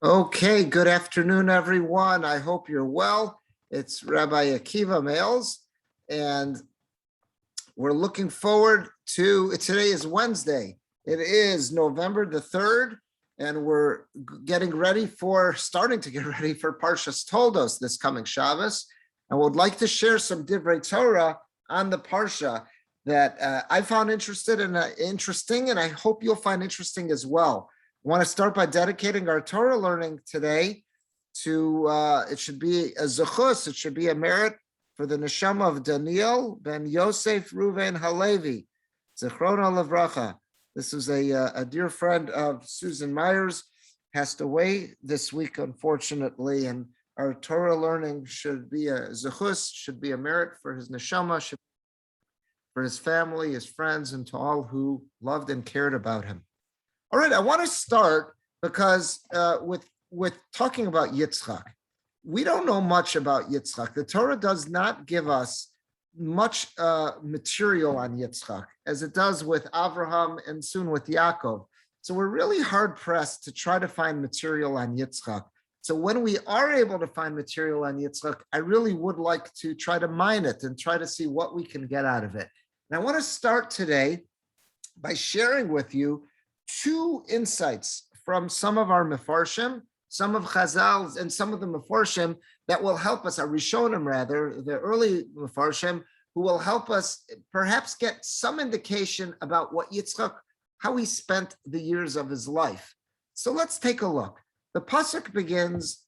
Okay, good afternoon, everyone. I hope you're well. It's Rabbi Akiva Males, and we're looking forward to today is Wednesday. It is November the 3rd, and we're starting to get ready for Parshas Toldos this coming Shabbos. And would like to share some Divrei Torah on the Parsha that I found interesting, and I hope you'll find interesting as well. I want to start by dedicating our Torah learning today to, it should be a zechus, it should be a merit for the neshama of Daniel ben Yosef Ruven Halevi, Zechrona Levracha. This is a dear friend of Susan Myers, passed away this week, unfortunately, and our Torah learning should be a zechus, should be a merit for his neshama, for his family, his friends, and to all who loved and cared about him. All right, I want to start because with talking about Yitzchak. We don't know much about Yitzchak. The Torah does not give us much material on Yitzchak, as it does with Avraham and soon with Yaakov. So we're really hard-pressed to try to find material on Yitzchak. So when we are able to find material on Yitzchak, I really would like to try to mine it and try to see what we can get out of it. And I want to start today by sharing with you two insights from some of our Mefarshim, some of Chazal's, and some of the Mefarshim that will help us, our Rishonim rather, the early Mefarshim, who will help us perhaps get some indication about what Yitzchak, how he spent the years of his life. So let's take a look. The Parsha begins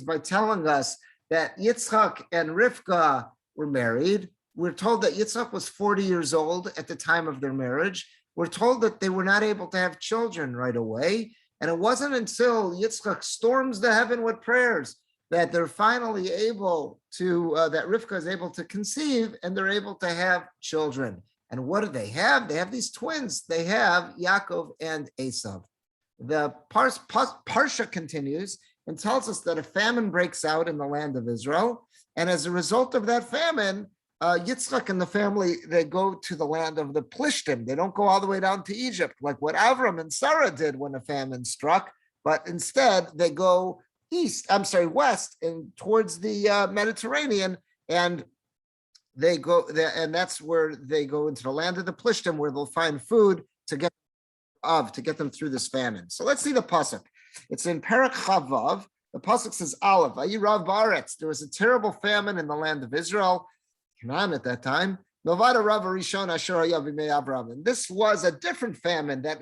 by telling us that Yitzchak and Rivka were married. We're told that Yitzchak was 40 years old at the time of their marriage. We're told that they were not able to have children right away. And it wasn't until Yitzchak storms the heaven with prayers that they're finally able to, that Rivka is able to conceive and they're able to have children. And what do they have? They have these twins. They have Yaakov and Esav. The Parsha continues and tells us that a famine breaks out in the land of Israel. And as a result of that famine, Yitzchak and the family, they go to the land of the Plishtim. They don't go all the way down to Egypt, like what Avram and Sarah did when a famine struck, but instead they go west and towards the Mediterranean, and they go there, and that's where they go into the land of the Plishtim, where they'll find food to get them through this famine. So let's see the pasuk. It's in Perek Chavav. The pasuk says, Aleph, Vayirav Baaretz. There was a terrible famine in the land of Israel. Canaan at that time. And this was a different famine that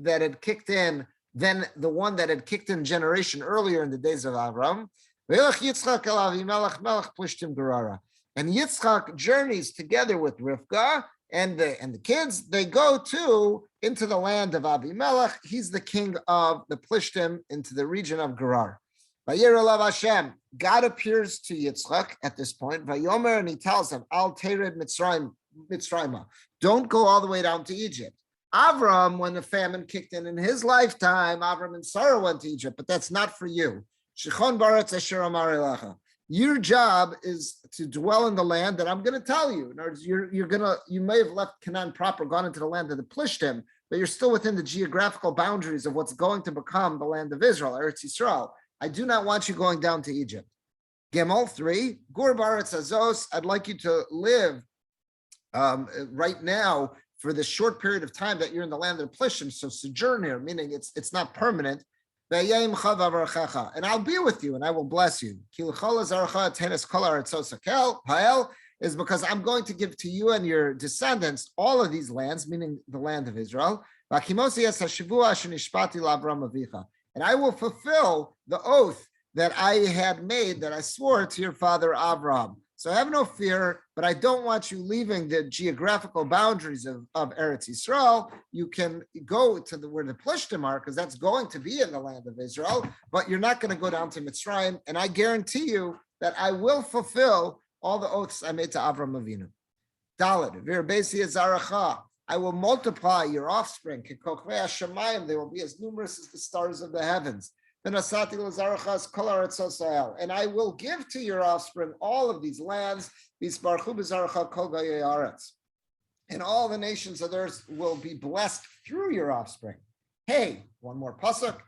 had kicked in than the one that had kicked in generation earlier in the days of Avram. And Yitzchak journeys together with Rivka and the kids. They go into the land of Avimelech. He's the king of the Plishtim, into the region of Gerar. Hashem, God appears to Yitzchak at this point, Vayomer, and he tells him, Al Tered Mitzrayma, don't go all the way down to Egypt. Avram, when the famine kicked in his lifetime, Avram and Sarah went to Egypt, but that's not for you. Shechon Baretz Asher Amar Elecha. Your job is to dwell in the land that I'm going to tell you. In other words, you may have left Canaan proper, gone into the land of the Plishtim, but you're still within the geographical boundaries of what's going to become the land of Israel, Eretz Yisrael. I do not want you going down to Egypt. Gimel 3, Gur Baretz Azos, I'd like you to live right now for the short period of time that you're in the land of the Plishtim, so sojourn here, meaning it's not permanent. And I'll be with you and I will bless you. Is because I'm going to give to you and your descendants all of these lands, meaning the land of Israel. And I will fulfill the oath that I had made, that I swore to your father Abraham. So have no fear, but I don't want you leaving the geographical boundaries of Eretz Yisrael. You can go to where the Plishtim are, because that's going to be in the land of Israel, but you're not going to go down to Mitzrayim. And I guarantee you that I will fulfill all the oaths I made to Avram Avinu. Dalet, Virbesi Zaracha. I will multiply your offspring. They will be as numerous as the stars of the heavens. And I will give to your offspring all of these lands. And all the nations of earth will be blessed through your offspring. Hey, one more pasuk.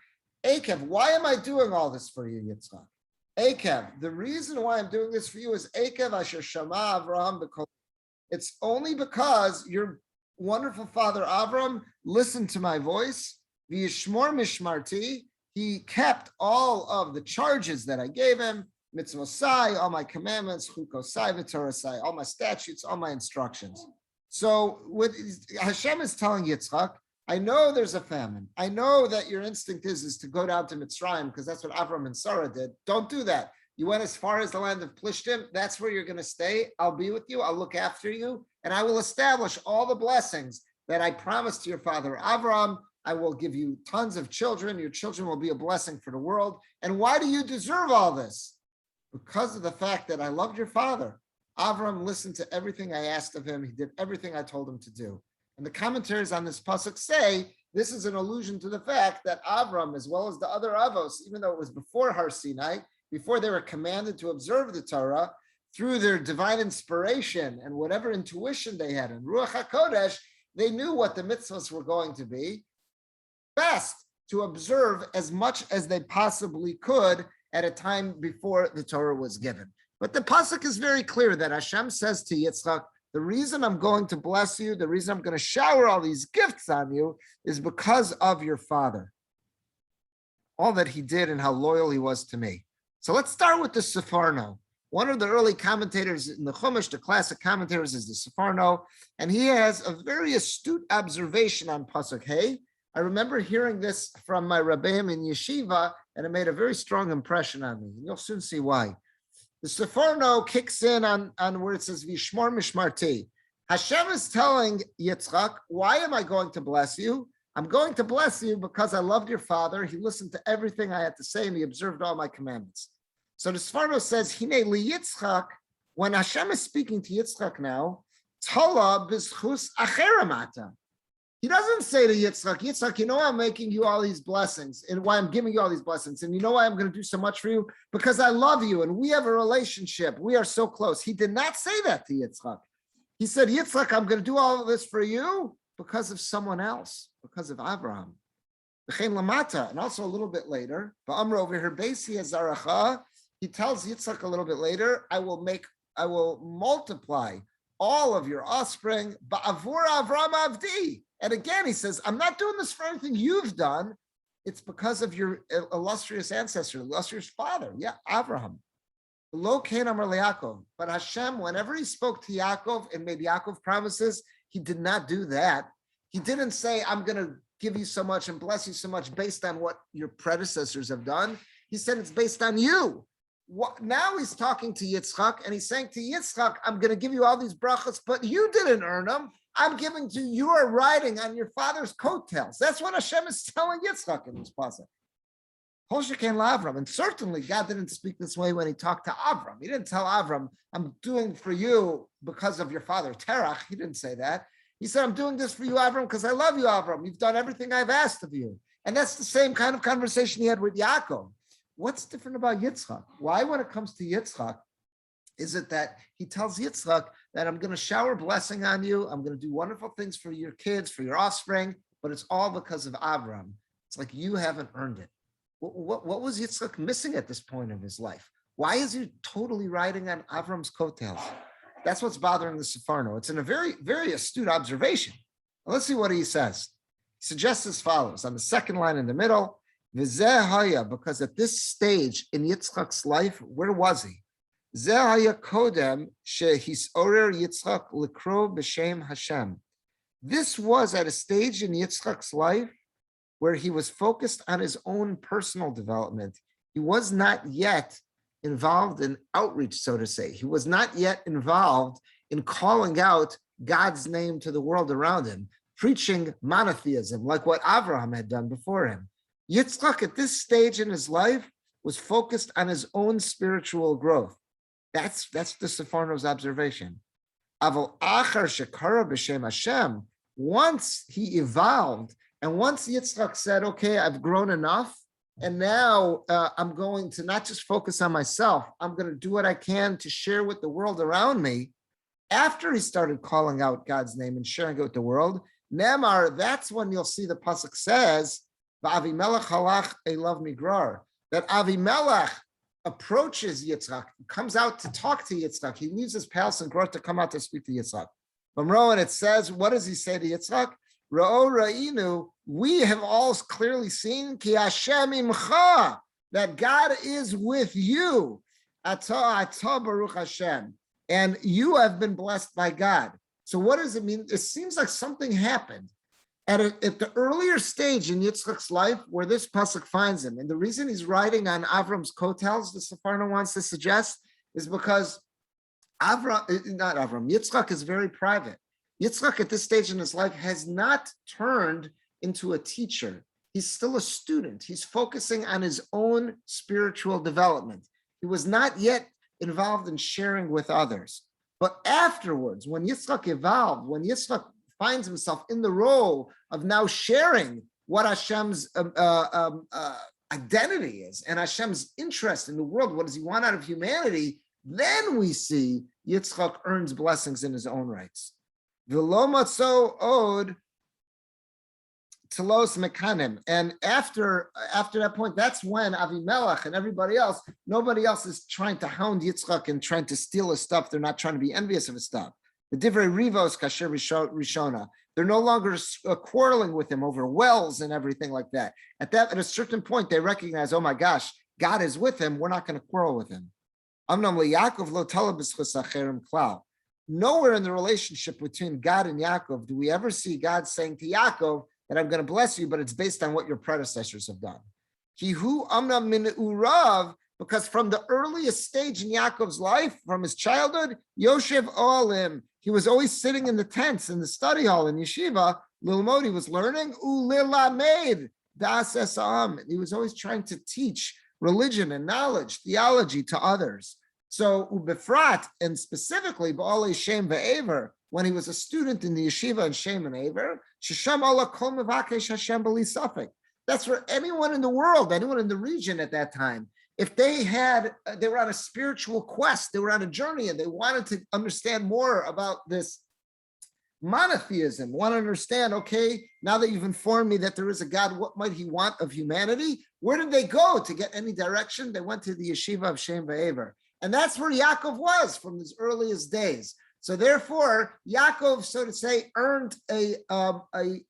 Akev, why am I doing all this for you, Yitzchak? Akev, the reason why I'm doing this for you is Akev Asher Shama Avraham, because it's only because your wonderful father Avram listened to my voice. V'yishmor mishmarti, he kept all of the charges that I gave him, mitzvosai, all my commandments, chukosai, v'torasai, all my statutes, all my instructions. So what Hashem is telling Yitzchak, I know there's a famine. I know that your instinct is to go down to Mitzrayim because that's what Avram and Sarah did. Don't do that. You went as far as the land of Plishtim. That's where you're going to stay. I'll be with you. I'll look after you. And I will establish all the blessings that I promised to your father Avram. I will give you tons of children. Your children will be a blessing for the world. And why do you deserve all this? Because of the fact that I loved your father. Avram listened to everything I asked of him. He did everything I told him to do. And the commentaries on this pasuk say this is an allusion to the fact that Avram, as well as the other Avos, even though it was before Har Sinai, before they were commanded to observe the Torah, through their divine inspiration and whatever intuition they had in Ruach HaKodesh, they knew what the mitzvahs were going to be. Best to observe as much as they possibly could at a time before the Torah was given. But the pasuk is very clear that Hashem says to Yitzchak, the reason I'm going to bless you, the reason I'm going to shower all these gifts on you is because of your father. All that he did and how loyal he was to me. So let's start with the Sefarno. One of the early commentators in the Chumash, the classic commentators, is the Sefarno, and he has a very astute observation on Pasuk Hey. I remember hearing this from my Rabbi in Yeshiva, and it made a very strong impression on me. You'll soon see why. The Sefarno kicks in on where it says Vishmor Mishmarti. Hashem is telling Yitzchak, why am I going to bless you? I'm going to bless you because I loved your father. He listened to everything I had to say and he observed all my commandments. So the Sefarno says, Hine li Yitzchak, when Hashem is speaking to Yitzchak now, Tola b'zchus acheramata. He doesn't say to Yitzchak, Yitzchak, you know I'm making you all these blessings and why I'm giving you all these blessings. And you know why I'm going to do so much for you? Because I love you and we have a relationship. We are so close. He did not say that to Yitzchak. He said, Yitzchak, I'm going to do all of this for you because of someone else, because of Abraham. And also a little bit later, Ba'amra over here, Beisi Hazaracha, he tells Yitzchak a little bit later, I will multiply all of your offspring, Ba'avur Avram Avdi. And again, he says, I'm not doing this for anything you've done. It's because of your illustrious ancestor, illustrious father. Yeah, Abraham. Lo Kain Amar Yaakov. But Hashem, whenever he spoke to Yaakov and made Yaakov promises, he did not do that. He didn't say, I'm going to give you so much and bless you so much based on what your predecessors have done. He said it's based on you. Now he's talking to Yitzchak and he's saying to Yitzchak, I'm going to give you all these brachas, but you didn't earn them. I'm giving to you, you are riding on your father's coattails. That's what Hashem is telling Yitzchak in this passage. And certainly God didn't speak this way when he talked to Avram. He didn't tell Avram, I'm doing for you because of your father, Terach. He didn't say that. He said, I'm doing this for you, Avram, because I love you, Avram. You've done everything I've asked of you. And that's the same kind of conversation he had with Yaakov. What's different about Yitzchak? Why, when it comes to Yitzchak, is it that he tells Yitzchak that I'm going to shower blessing on you, I'm going to do wonderful things for your kids, for your offspring, but it's all because of Avram. It's like you haven't earned it. What was Yitzchak missing at this point of his life? Why is he totally riding on Avram's coattails? That's what's bothering the Sefarno. It's in a very, very astute observation. Now, let's see what he says. He suggests as follows, on the second line in the middle, V'zeh haya, because at this stage in Yitzchak's life, where was he? Zeh haya kodem shehisorer Yitzchak likro b'shem Hashem. This was at a stage in Yitzchak's life where he was focused on his own personal development. He was not yet involved in outreach, so to say. He was not yet involved in calling out God's name to the world around him, preaching monotheism like what Avraham had done before him. Yitzchak at this stage in his life was focused on his own spiritual growth. That's the Sefarno's observation. Aval achar shekara b'shem Hashem, once he evolved, and once Yitzchak said, okay, I've grown enough, and now I'm going to not just focus on myself, I'm going to do what I can to share with the world around me. After he started calling out God's name and sharing it with the world, Nemar, that's when you'll see the pasuk says, V'Avimelech halach elav migrar. That Avimelech approaches Yitzchak, comes out to talk to Yitzchak. He leaves his palace and Grot to come out to speak to Yitzchak. From Rowan, it says, what does he say to Yitzchak? Ra'o ra'inu, we have all clearly seen ki Hashem imcha, that God is with you. Ata baruch Hashem. And you have been blessed by God. So what does it mean? It seems like something happened at the earlier stage in Yitzchak's life where this pasuk finds him. And the reason he's riding on Avram's coattails, the Sephardim wants to suggest, is because Yitzchak is very private. Yitzchak at this stage in his life has not turned into a teacher. He's still a student. He's focusing on his own spiritual development. He was not yet involved in sharing with others. But afterwards, when Yitzchak evolved, when Yitzchak finds himself in the role of now sharing what Hashem's identity is and Hashem's interest in the world, what does he want out of humanity, then we see Yitzchak earns blessings in his own rights. V'lo matzo od telos mekanim. And after that point, that's when Avimelech and everybody else, nobody else is trying to hound Yitzchak and trying to steal his stuff. They're not trying to be envious of his stuff. The Divrei Rivos kasher rishona. They're no longer quarreling with him over wells and everything like that. At a certain point, they recognize, oh my gosh, God is with him. We're not going to quarrel with him. Nowhere in the relationship between God and Yaakov do we ever see God saying to Yaakov that I'm going to bless you, but it's based on what your predecessors have done. Because from the earliest stage in Yaakov's life, from his childhood, Yoshev Oalim, he was always sitting in the tents in the study hall in yeshiva. Lil Modi was learning. Ulilamed das esam. He was always trying to teach religion and knowledge, theology to others. So ubefrat, and specifically ba'alei shem ve'aver, when he was a student in the yeshiva in Shem and Aver, shesham ala kol mevakesh Hashem b'li safek. That's where anyone in the world, anyone in the region at that time, if they were on a spiritual quest, they were on a journey, and they wanted to understand more about this monotheism, want to understand, okay, now that you've informed me that there is a God, what might he want of humanity? Where did they go to get any direction? They went to the yeshiva of Shem ve'aver. And that's where Yaakov was from his earliest days. So therefore, Yaakov, so to say, earned a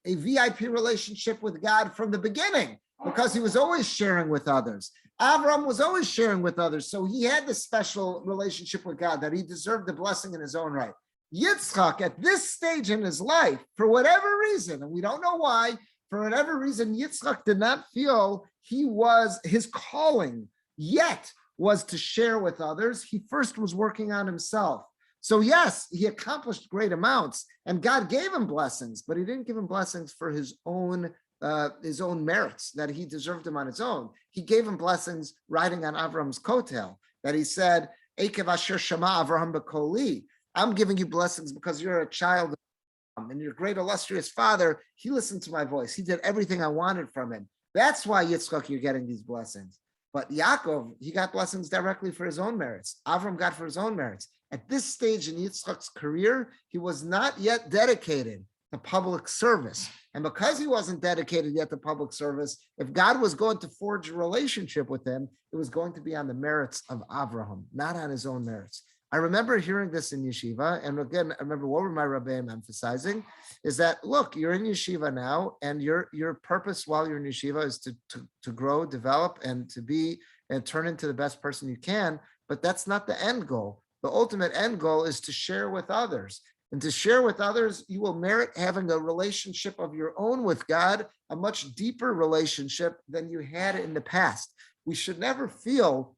VIP relationship with God from the beginning because he was always sharing with others. Avram was always sharing with others. So he had this special relationship with God that he deserved the blessing in his own right. Yitzchak, at this stage in his life, for whatever reason, and we don't know why, for whatever reason, Yitzchak did not feel his calling yet was to share with others. He first was working on himself. So yes, he accomplished great amounts and God gave him blessings, but he didn't give him blessings for his own merits, that he deserved them on his own. He gave him blessings riding on Avram's coattail, that he said, Ekev asher shama Avraham b'koli. I'm giving you blessings because you're a child of Avraham, and your great illustrious father, he listened to my voice. He did everything I wanted from him. That's why, Yitzchak, you're getting these blessings. But Yaakov, he got blessings directly for his own merits. Avram got for his own merits. At this stage in Yitzchak's career, he was not yet dedicated to public service. And because he wasn't dedicated yet to public service, if God was going to forge a relationship with him, it was going to be on the merits of Avraham, not on his own merits. I remember hearing this in yeshiva, and again, I remember what were my Rabbi emphasizing, is that, look, you're in yeshiva now, and your purpose while you're in yeshiva is to grow, develop, and to be, and turn into the best person you can, but that's not the end goal. The ultimate end goal is to share with others. And to share with others, you will merit having a relationship of your own with God, a much deeper relationship than you had in the past. We should never feel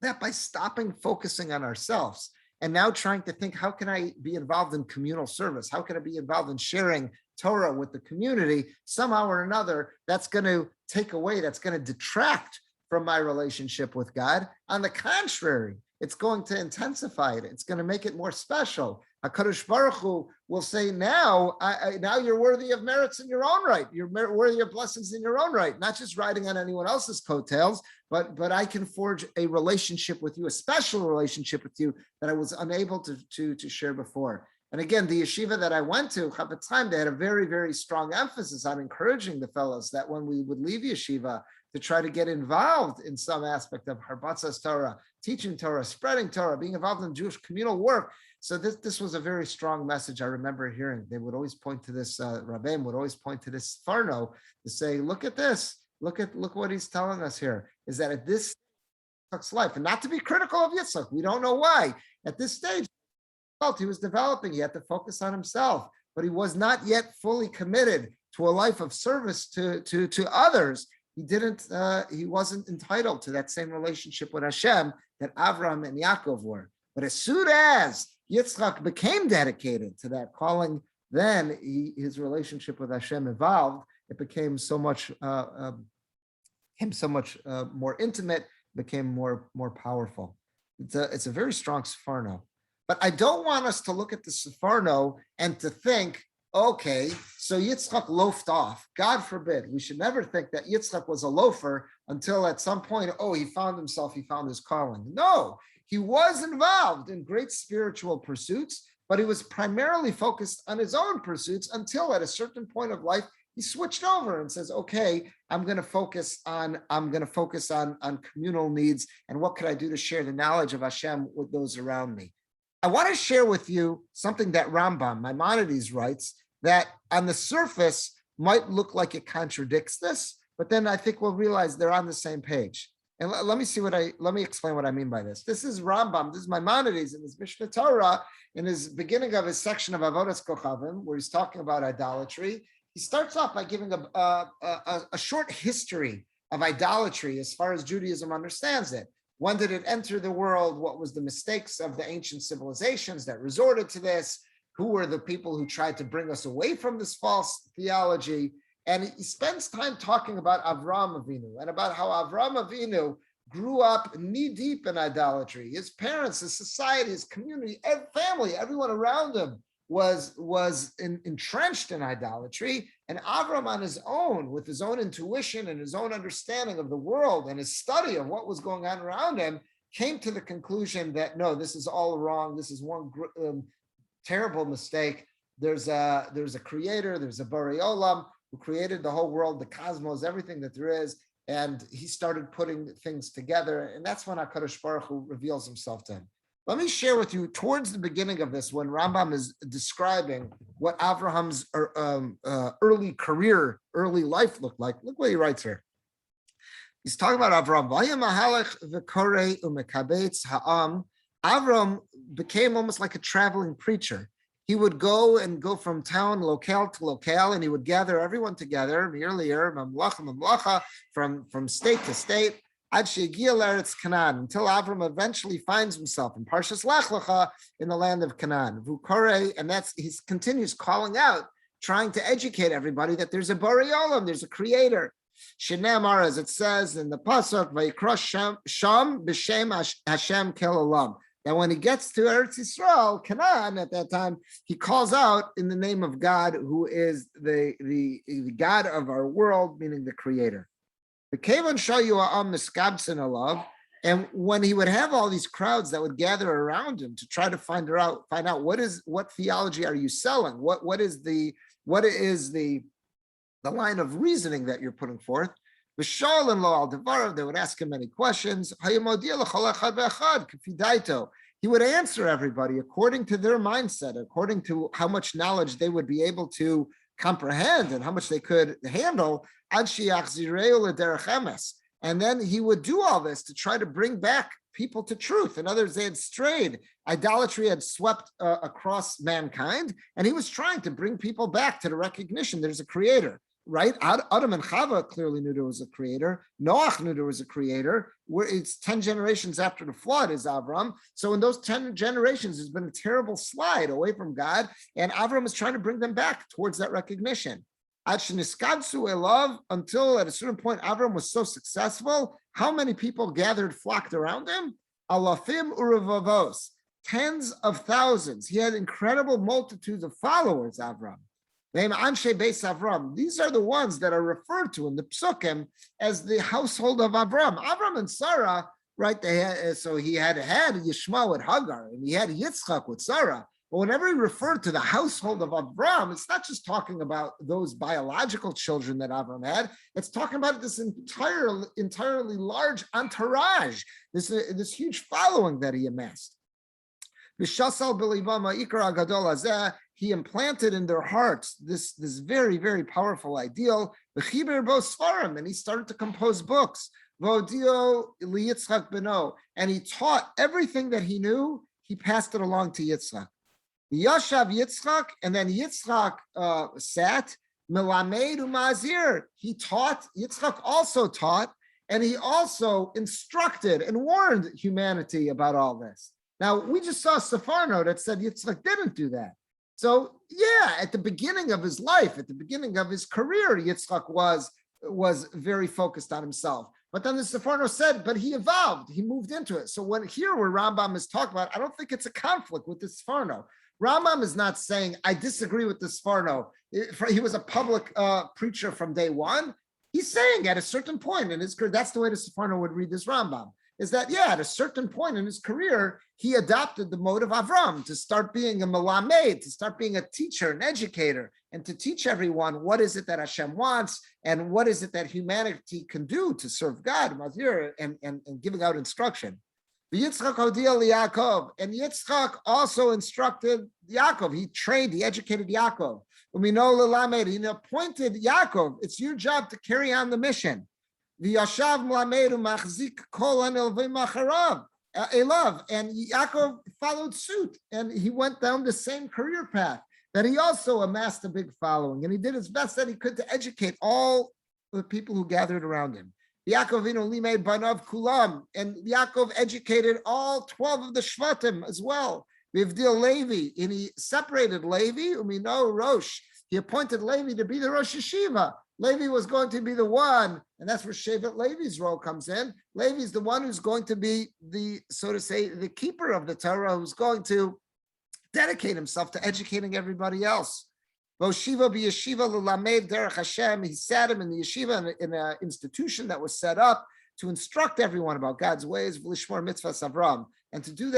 that by stopping focusing on ourselves and now trying to think, how can I be involved in communal service? How can I be involved in sharing Torah with the community? Somehow or another, that's going to take away, that's going to detract from my relationship with God. On the contrary, it's going to intensify it. It's going to make it more special. HaKadosh Baruch Hu will say, now you're worthy of merits in your own right. You're worthy of blessings in your own right, not just riding on anyone else's coattails, but I can forge a relationship with you, a special relationship with you that I was unable to share before. And again, the yeshiva that I went to, at the time, they had a very, very strong emphasis on encouraging the fellows that when we would leave yeshiva, to try to get involved in some aspect of Parshas Torah, teaching Torah, spreading Torah, being involved in Jewish communal work. So this was a very strong message I remember hearing. They would always point to this, Rabbi would always point to this Farno to say, look at this, look what he's telling us here, is that at this Yitzchak's life, and not to be critical of Yitzchak, we don't know why, at this stage, he was developing, he had to focus on himself, but he was not yet fully committed to a life of service to others. He wasn't entitled to that same relationship with Hashem that Avraham and Yaakov were. But as soon as Yitzchak became dedicated to that calling, then his relationship with Hashem evolved. It became so much more intimate, became more powerful. It's a very strong Sforno. But I don't want us to look at the Sforno and to think, okay, so Yitzchak loafed off. God forbid. We should never think that Yitzchak was a loafer until at some point, he found his calling. No, he was involved in great spiritual pursuits, but he was primarily focused on his own pursuits until at a certain point of life, he switched over and says, okay, I'm going to focus on communal needs and what could I do to share the knowledge of Hashem with those around me. I want to share with you something that Rambam, Maimonides, writes that on the surface might look like it contradicts this, but then I think we'll realize they're on the same page. And let me explain what I mean by this. This is Rambam, this is Maimonides in his Mishnah Torah, in his beginning of his section of Avodas Kochavim, where he's talking about idolatry. He starts off by giving a short history of idolatry as far as Judaism understands it. When did it enter the world? What was the mistakes of the ancient civilizations that resorted to this? Who were the people who tried to bring us away from this false theology? And he spends time talking about Avraham Avinu and about how Avraham Avinu grew up knee-deep in idolatry. His parents, his society, his community, family, everyone around him was entrenched in idolatry, and Avram on his own, with his own intuition and his own understanding of the world and his study of what was going on around him, came to the conclusion that no, this is all wrong. This is one terrible mistake. There's a creator, there's a Borei Olam who created the whole world, the cosmos, everything that there is, and he started putting things together, and that's when HaKadosh Baruch Hu reveals himself to him. Let me share with you towards the beginning of this, when Rambam is describing what Abraham's early career, early life looked like. Look what he writes here. He's talking about Avram. Avram became almost like a traveling preacher. He would go from town, locale to locale, and he would gather everyone together, mamlacha, from state to state, until Avram eventually finds himself in Parshas Lech Lecha in the land of Canaan. And he continues calling out, trying to educate everybody that there's a Borei Olam, there's a creator. Shenamar, as it says in the pasuk, Vayikra Sham b'Shem Hashem Kel Olam. That when he gets to Eretz Yisrael, Canaan, at that time, he calls out in the name of God, who is the God of our world, meaning the creator. And when he would have all these crowds that would gather around him to try to find out what theology are you selling? What is the line of reasoning that you're putting forth? They would ask him many questions. He would answer everybody according to their mindset, according to how much knowledge they would be able to comprehend and how much they could handle. And then he would do all this to try to bring back people to truth. In other words, they had strayed. Idolatry had swept across mankind, and he was trying to bring people back to the recognition there's a creator. Right? Adam and Chava clearly knew there was a creator. Noach knew there was a creator. It's 10 generations after the flood is Avram. So in those 10 generations, there's been a terrible slide away from God. And Avram is trying to bring them back towards that recognition. Until at a certain point, Avram was so successful. How many people flocked around him? Alafim urevavos. Tens of thousands. He had incredible multitudes of followers, Avram. These are the ones that are referred to in the Psukim as the household of Avram. Avram and Sarah, right? So he had Yishmael with Hagar, and he had Yitzchak with Sarah. But whenever he referred to the household of Avram, it's not just talking about those biological children that Avram had. It's talking about this entirely large entourage, this huge following that he amassed. He implanted in their hearts this very, very powerful ideal. And he started to compose books. And he taught everything that he knew, he passed it along to Yitzchak. Yashav Yitzchak, and then Yitzchak sat, Melamed u'Mazir. He taught, Yitzchak also taught, and he also instructed and warned humanity about all this. Now, we just saw a Safar note that said Yitzchak didn't do that. So, yeah, at the beginning of his life, at the beginning of his career, Yitzchak was very focused on himself. But then the Sforno said, but he evolved, he moved into it. So when here where Rambam is talking about, I don't think it's a conflict with the Sforno. Rambam is not saying, I disagree with the Sforno. He was a public preacher from day one. He's saying at a certain point in his career, that's the way the Sforno would read this Rambam, is that, yeah, at a certain point in his career, he adopted the mode of Avram to start being a melamed, to start being a teacher, an educator, and to teach everyone what is it that Hashem wants and what is it that humanity can do to serve God, Mazir, and giving out instruction. Yitzchak Hodiel Yaakov, and Yitzchak also instructed Yaakov. He trained, he educated Yaakov. He appointed Yaakov. It's your job to carry on the mission. And Yaakov followed suit, and he went down the same career path, that he also amassed a big following, and he did his best that he could to educate all the people who gathered around him. Yaakov limei banav kulam, and Yaakov educated all 12 of the Shvatim as well. Vivdil Levi, and he separated Levi, umino Rosh. He appointed Levi to be the Rosh Yeshiva. Levi was going to be the one, and that's where Shevet Levi's role comes in. Levi's the one who's going to be the, so to say, the keeper of the Torah, who's going to dedicate himself to educating everybody else. Voshiva b'yeshiva l'lamed derech Hashem. He sat him in the yeshiva in an institution that was set up to instruct everyone about God's ways, v'lishmor mitzvahs Avram, and to do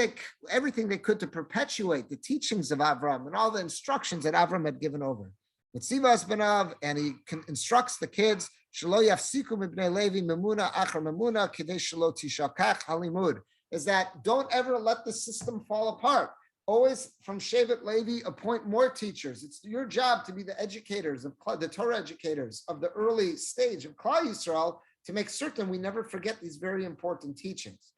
everything they could to perpetuate the teachings of Avram and all the instructions that Avram had given over. Mitzivas b'nav, and he instructs the kids, shelo yafsiku mibnei Levi memuna achar memuna kidei shelo tishakach halimud, is that don't ever let the system fall apart. Always from Shevet Levi, appoint more teachers. It's your job to be the educators, of the Torah educators of the early stage of Klal Yisrael, to make certain we never forget these very important teachings.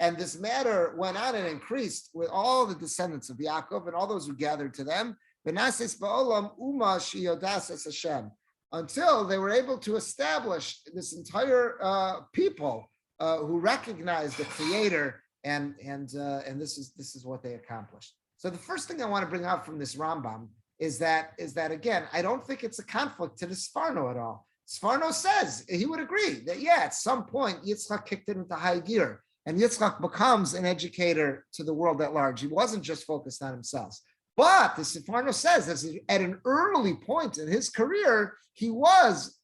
And this matter went on and increased with all the descendants of Yaakov and all those who gathered to them, until they were able to establish this entire people who recognized the Creator, and this is what they accomplished. So the first thing I want to bring out from this Rambam is that again, I don't think it's a conflict to the Sforno at all. Sforno says he would agree that at some point Yitzchak kicked it into high gear, and Yitzchak becomes an educator to the world at large. He wasn't just focused on himself. But the Sforno says that at an early point in his career, he was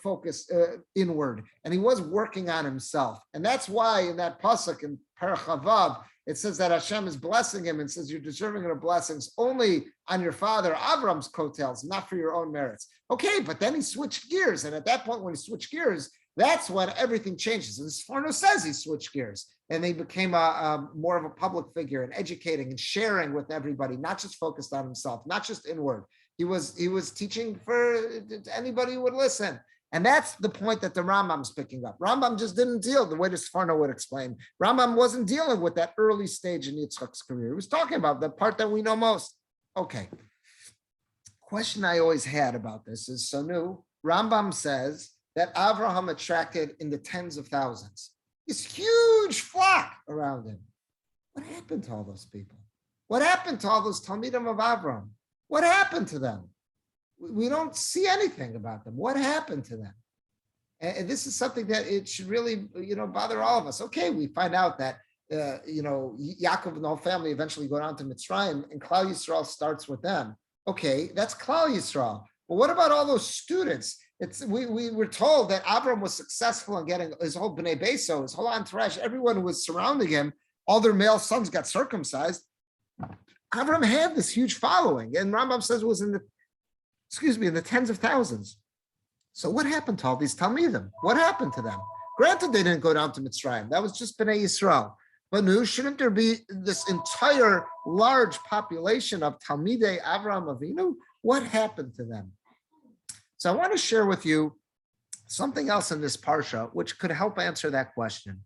focused inward, and he was working on himself. And that's why in that pasuk in Parachavav, it says that Hashem is blessing him and says, you're deserving of blessings only on your father Avram's coattails, not for your own merits. Okay, but then he switched gears. And at that point, when he switched gears, that's when everything changes. And Sforno says he switched gears, and he became more of a public figure and educating and sharing with everybody, not just focused on himself, not just inward. He was teaching for anybody who would listen. And that's the point that the Rambam's picking up. Rambam just didn't deal the way the Sforno would explain. Rambam wasn't dealing with that early stage in Yitzchak's career. He was talking about the part that we know most. Okay. Question I always had about this is, Sonu, Rambam says that Avraham attracted in the tens of thousands, this huge flock around him. What happened to all those people? What happened to all those Talmidim of Avraham? What happened to them? We don't see anything about them. What happened to them? And this is something that it should really, bother all of us. Okay, we find out that, Yaakov and the whole family eventually go down to Mitzrayim, and Klal Yisrael starts with them. Okay, that's Klal Yisrael. But what about all those students We were told that Avram was successful in getting his whole Bnei Beso, his whole entourage, everyone who was surrounding him, all their male sons got circumcised. Avram had this huge following, and Rambam says it was in the tens of thousands. So what happened to all these Talmidim? What happened to them? Granted, they didn't go down to Mitzrayim. That was just Bnei Yisrael. But no, shouldn't there be this entire large population of Talmidei Avram Avinu? What happened to them? So I want to share with you something else in this parsha, which could help answer that question.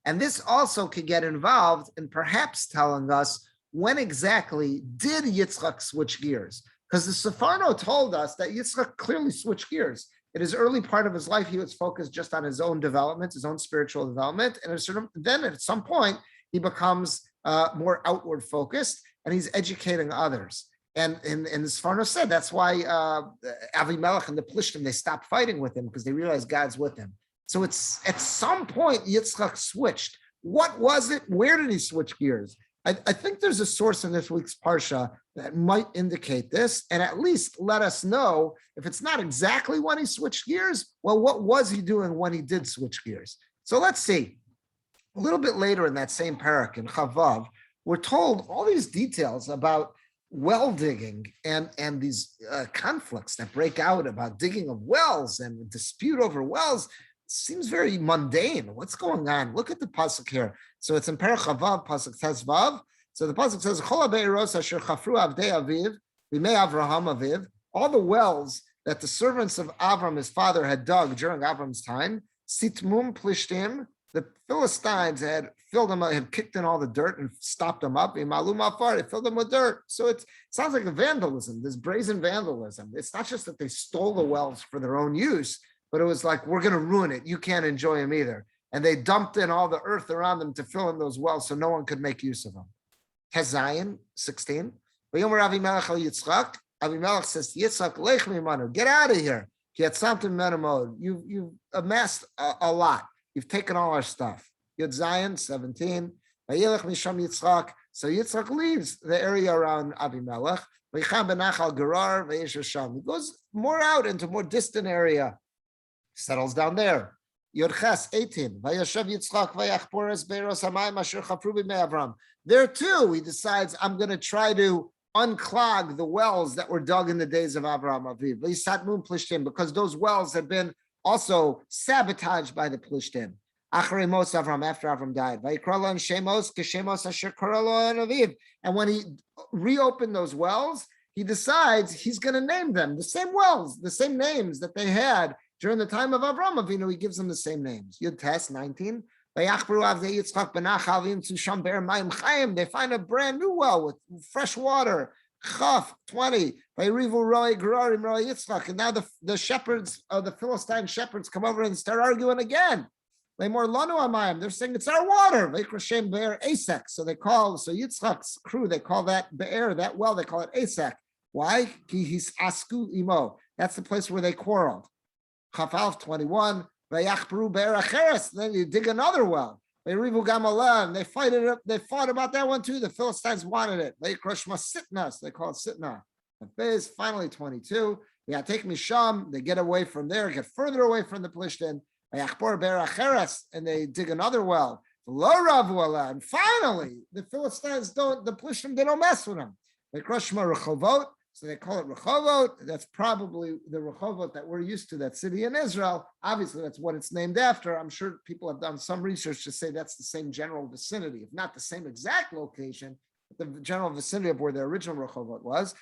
And this also could get involved in perhaps telling us when exactly did Yitzchak switch gears? Because the Sefarno told us that Yitzchak clearly switched gears. In his early part of his life, he was focused just on his own development, his own spiritual development. And then at some point, he becomes more outward focused and he's educating others. And the Sefarno said that's why Avimelech and the Plishtim, they stopped fighting with him because they realized God's with him. So it's at some point, Yitzchak switched. What was it? Where did he switch gears? I think there's a source in this week's Parsha that might indicate this, and at least let us know if it's not exactly when he switched gears, well, what was he doing when he did switch gears? So let's see. A little bit later in that same parak in Chavav, we're told all these details about well digging and these conflicts that break out about digging of wells and dispute over wells. Seems very mundane. What's going on? Look at the pasuk here. So it's in Perek Chavav, pasuk Tes Vav. So the pasuk says, "Chol ha'be'eros asher chafru avdei aviv, b'mei Avraham aviv." All the wells that the servants of Avram, his father, had dug during Avram's time, sitmum plishtim. The Philistines had filled them up, had kicked in all the dirt and stopped them up. Imalum afar, they filled them with dirt. So it sounds like a vandalism, this brazen vandalism. It's not just that they stole the wells for their own use, but it was like, we're going to ruin it. You can't enjoy them either. And they dumped in all the earth around them to fill in those wells so no one could make use of them. Hezayin, 16. Avimelech says to Yitzchak, Lech mimanu, get out of here. You've amassed a lot. You've taken all our stuff. Yud Zayin, 17. So Yitzchak leaves the area around Avimelech. He goes more out into more distant area. Settles down there. Yodches 18. There too, he decides, I'm going to try to unclog the wells that were dug in the days of Avraham Aviv. Because those wells had been also sabotaged by the Plishtim. After Avram died. And when he reopened those wells, he decides he's going to name them the same wells, the same names that they had during the time of Avram Avinu. He gives them the same names. Yud Tes 19. They find a brand new well with fresh water. Chaf 20. And now the shepherds, the Philistine shepherds, come over and start arguing again. They're saying it's our water. So Yitzchak's crew, they call that be'er, that well, they call it Esek. Why? That's the place where they quarreled. Chafalf 21. Then you dig another well. They fight it up. They fought about that one too. The Philistines wanted it. They call it Sitna. Finally 22. Yeah, take Misham. They get away from there, get further away from the Plishtim. And they dig another well. And finally, the Philistines the Plishtim, they don't mess with them. They crush Rechovot. So they call it Rechovot. That's probably the Rechovot that we're used to, that city in Israel. Obviously, that's what it's named after. I'm sure people have done some research to say that's the same general vicinity, if not the same exact location, but the general vicinity of where the original Rechovot was.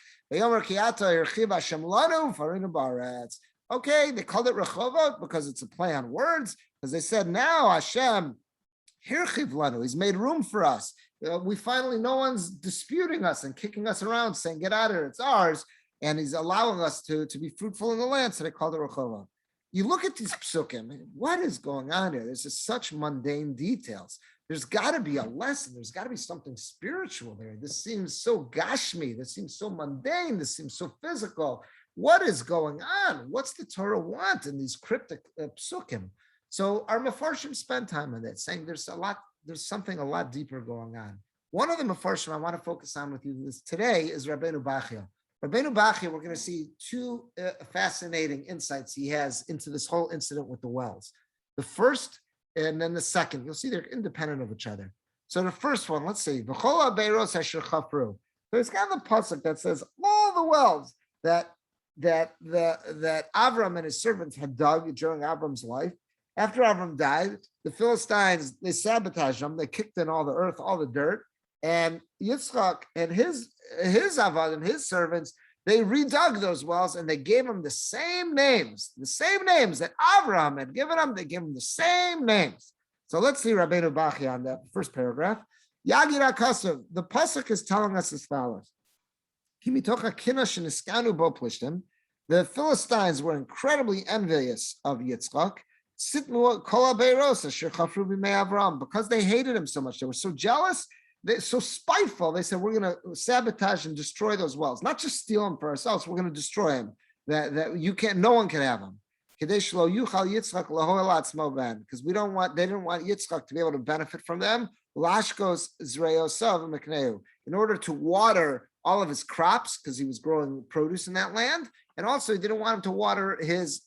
Okay, they called it Rechovot because it's a play on words, because they said, now Hashem, Hirchiv Lanu, he's made room for us. We finally, no one's disputing us and kicking us around, saying, get out of here, it's ours. And he's allowing us to be fruitful in the land. So they called it Rechovot. You look at these psukim, what is going on here? There's just such mundane details. There's got to be a lesson. There's got to be something spiritual there. This seems so gashmi. This seems so mundane. This seems so physical. What is going on? What's the Torah want in these cryptic psukim? So our Mefarshim spend time on that, saying there's something a lot deeper going on. One of the Mefarshim I want to focus on with you today is Rabbeinu Bachya. Rabbeinu Bachya, we're going to see two fascinating insights he has into this whole incident with the wells. The first and then the second, you'll see they're independent of each other. So the first one, let's see. There's kind of a pasuk that says all the wells that Avram and his servants had dug during Avram's life. After Avram died, the Philistines, they sabotaged them. They kicked in all the earth, all the dirt. And Yitzchak and his avadim, his servants, they redug those wells and they gave them the same names that Avraham had given them. They gave them the same names. So let's see Rabbeinu Bachya on that first paragraph. Yagira Kasav, the pasuk is telling us as follows. The Philistines were incredibly envious of Yitzchak because they hated him so much. They were so jealous. They're so spiteful. They said, we're going to sabotage and destroy those wells, not just steal them for ourselves. We're going to destroy them. That you can't, no one can have them. Because they didn't want Yitzchak to be able to benefit from them. In order to water all of his crops, because he was growing produce in that land, and also he didn't want him to water his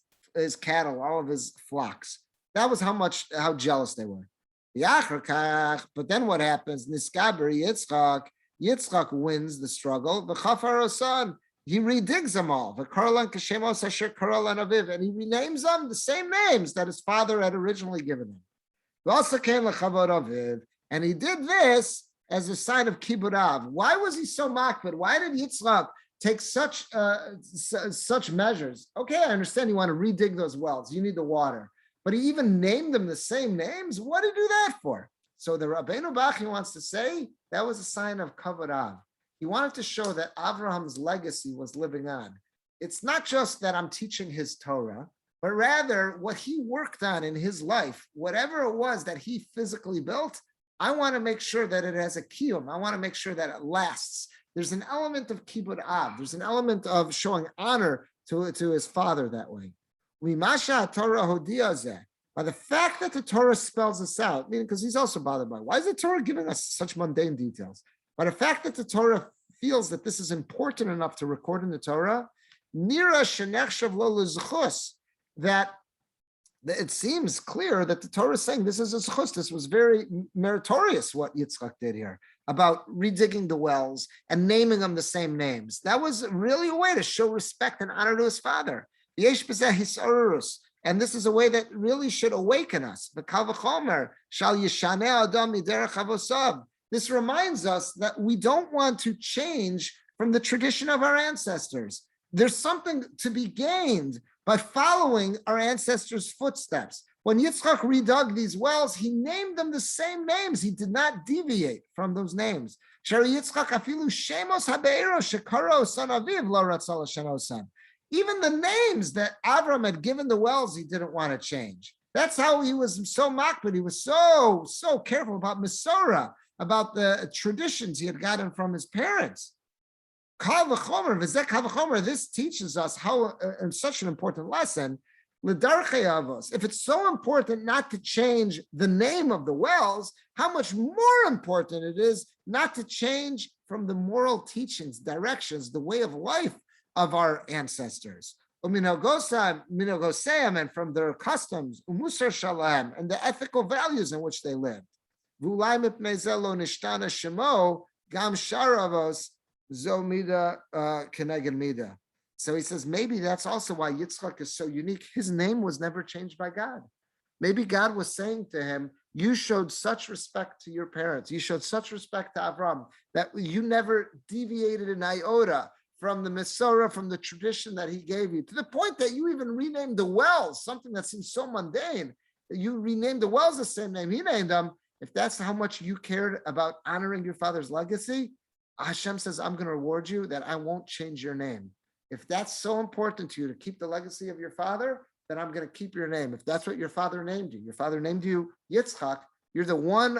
cattle, all of his flocks. That was how jealous they were. But then what happens? Yitzchak wins the struggle. He redigs them all. And he renames them the same names that his father had originally given him. And he did this as a sign of kibbud av. Why was he so makbid? Why did Yitzchak take such measures? Okay, I understand you want to redig those wells. You need the water. But he even named them the same names. What did he do that for? So the Rabbeinu Bachya wants to say that was a sign of kavod av. He wanted to show that Abraham's legacy was living on. It's not just that I'm teaching his Torah, but rather what he worked on in his life, whatever it was that he physically built, I want to make sure that it has a kiyum. I want to make sure that it lasts. There's an element of kibbud av. There's an element of showing honor to his father that way. By the fact that the Torah spells this out, meaning because he's also bothered by why is the Torah giving us such mundane details? By the fact that the Torah feels that this is important enough to record in the Torah, that it seems clear that the Torah is saying this is a zchus. This was very meritorious what Yitzchak did here about redigging the wells and naming them the same names. That was really a way to show respect and honor to his father. And this is a way that really should awaken us. This reminds us that we don't want to change from the tradition of our ancestors. There's something to be gained by following our ancestors' footsteps. When Yitzchak redug these wells, he named them the same names. He did not deviate from those names. Even the names that Avram had given the wells, he didn't want to change. That's how he was so makbid. He was so careful about Masorah, about the traditions he had gotten from his parents. Kal v'chomer, v'zeh kal v'chomer, this teaches us how, and such an important lesson, l'darchei avos. If it's so important not to change the name of the wells, how much more important it is not to change from the moral teachings, directions, the way of life of our ancestors. Uminogosam, and from their customs, umusar shalom, and the ethical values in which they lived. V'ulai mipnei zeh lo nishtana shemo, gam sharavos, zo mida keneged mida. So he says, maybe that's also why Yitzchak is so unique. His name was never changed by God. Maybe God was saying to him, you showed such respect to your parents. You showed such respect to Avram that you never deviated an iota from the Masorah, from the tradition that he gave you, to the point that you even renamed the wells, something that seems so mundane, that you renamed the wells the same name he named them. If that's how much you cared about honoring your father's legacy, Hashem says, I'm going to reward you that I won't change your name. If that's so important to you to keep the legacy of your father, then I'm going to keep your name. If that's what your father named you Yitzchak, you're the one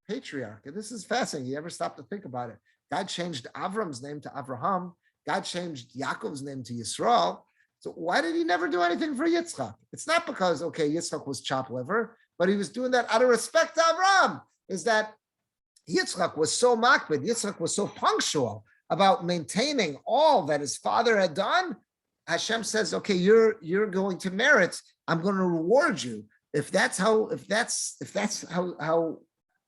patriarch. And this is fascinating. You ever stop to think about it? God changed Avram's name to Avraham. God changed Yaakov's name to Yisrael. So why did he never do anything for Yitzchak? It's not because, okay, Yitzchak was chopped liver, but he was doing that out of respect to Avram. Is that Yitzchak was so makbid, Yitzchak was so punctual about maintaining all that his father had done, Hashem says, okay, you're going to merit. I'm going to reward you. If that's how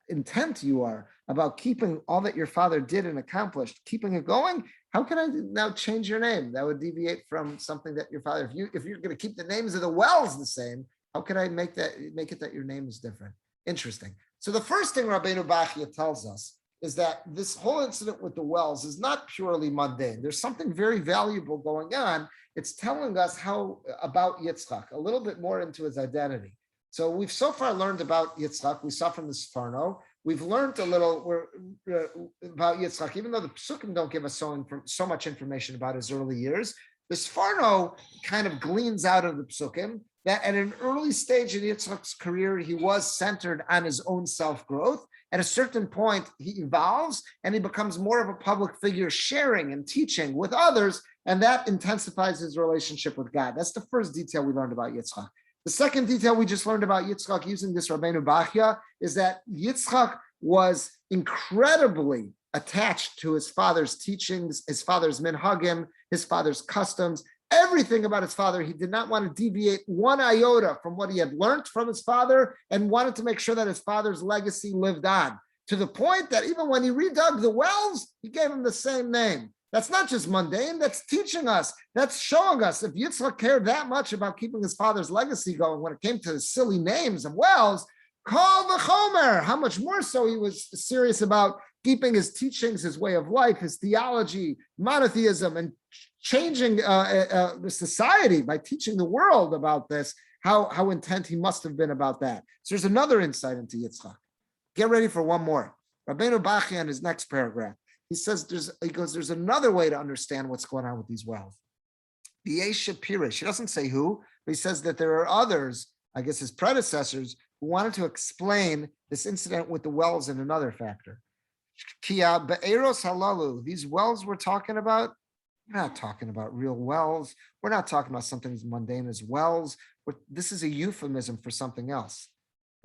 intent you are about keeping all that your father did and accomplished, keeping it going, how can I now change your name? That would deviate from something that your father, if you're going to keep the names of the wells the same, how can I make it that your name is different? Interesting. So the first thing Rabbeinu Bachya tells us is that this whole incident with the wells is not purely mundane. There's something very valuable going on. It's telling us how about Yitzchak, a little bit more into his identity. So we've so far learned about Yitzchak. We saw from the Sforno. We've learned a little about Yitzchak, even though the Psukim don't give us so much information about his early years. The Sforno kind of gleans out of the Psukim that at an early stage in Yitzchak's career, he was centered on his own self-growth. At a certain point, he evolves and he becomes more of a public figure, sharing and teaching with others, and that intensifies his relationship with God. That's the first detail we learned about Yitzchak. The second detail we just learned about Yitzchak using this Rabbeinu Bachya is that Yitzchak was incredibly attached to his father's teachings, his father's minhagim, his father's customs, everything about his father. He did not want to deviate one iota from what he had learned from his father and wanted to make sure that his father's legacy lived on, to the point that even when he redug the wells, he gave him the same name. That's not just mundane, that's teaching us, that's showing us if Yitzchak cared that much about keeping his father's legacy going when it came to the silly names of wells, Kol v'chomer, how much more so he was serious about keeping his teachings, his way of life, his theology, monotheism, and changing the society by teaching the world about this, how intent he must have been about that. So there's another insight into Yitzchak. Get ready for one more. Rabbeinu Bachya in his next paragraph, he says, there's another way to understand what's going on with these wells. The Yesh Pirish, he doesn't say who, but he says that there are others, I guess his predecessors, who wanted to explain this incident with the wells in another factor. Kia be'eros halalu, these wells we're talking about, we're not talking about real wells. We're not talking about something as mundane as wells. This is a euphemism for something else.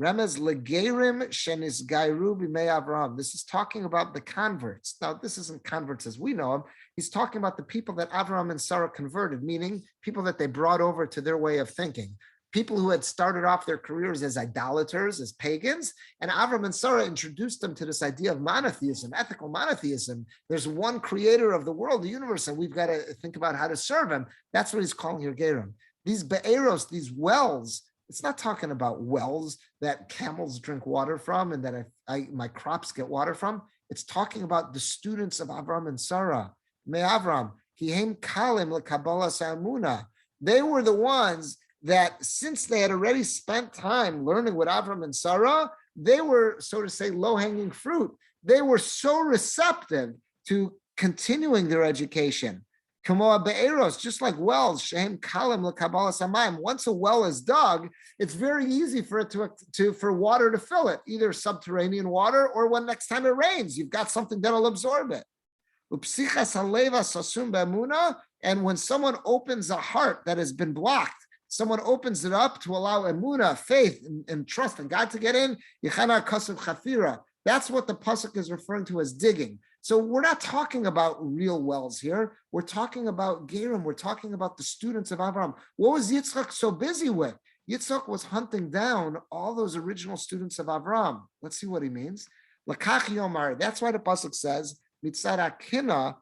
Remez legerim shenisgairu b'mei Avraham. This is talking about the converts. Now, this isn't converts as we know them. He's talking about the people that Avraham and Sarah converted, meaning people that they brought over to their way of thinking. People who had started off their careers as idolaters, as pagans, and Avraham and Sarah introduced them to this idea of monotheism, ethical monotheism. There's one creator of the world, the universe, and we've got to think about how to serve him. That's what he's calling here Gerim. These be'eros, these wells, it's not talking about wells that camels drink water from and that my crops get water from. It's talking about the students of Avraham and Sarah. Me Avram, Kihem Kalim LeKabbalah Samuna. They were the ones that, since they had already spent time learning with Avram and Sarah, they were, so to say, low-hanging fruit. They were so receptive to continuing their education. Kamoa be'eros, just like wells, shehem kalim l'kabbalas hamayim. Once a well is dug, it's very easy for it for water to fill it, either subterranean water or when next time it rains, you've got something that'll absorb it. Upsichas haleva sasum be'emuna, and when someone opens a heart that has been blocked, someone opens it up to allow emuna, faith, and trust in God to get in, yichana kasav chafira. That's what the pasuk is referring to as digging. So we're not talking about real wells here. We're talking about Gerim. We're talking about the students of Avraham. What was Yitzchak so busy with? Yitzchak was hunting down all those original students of Avraham. Let's see what he means. Lakach Yomar. That's why the pasuk says, Mitzad Akina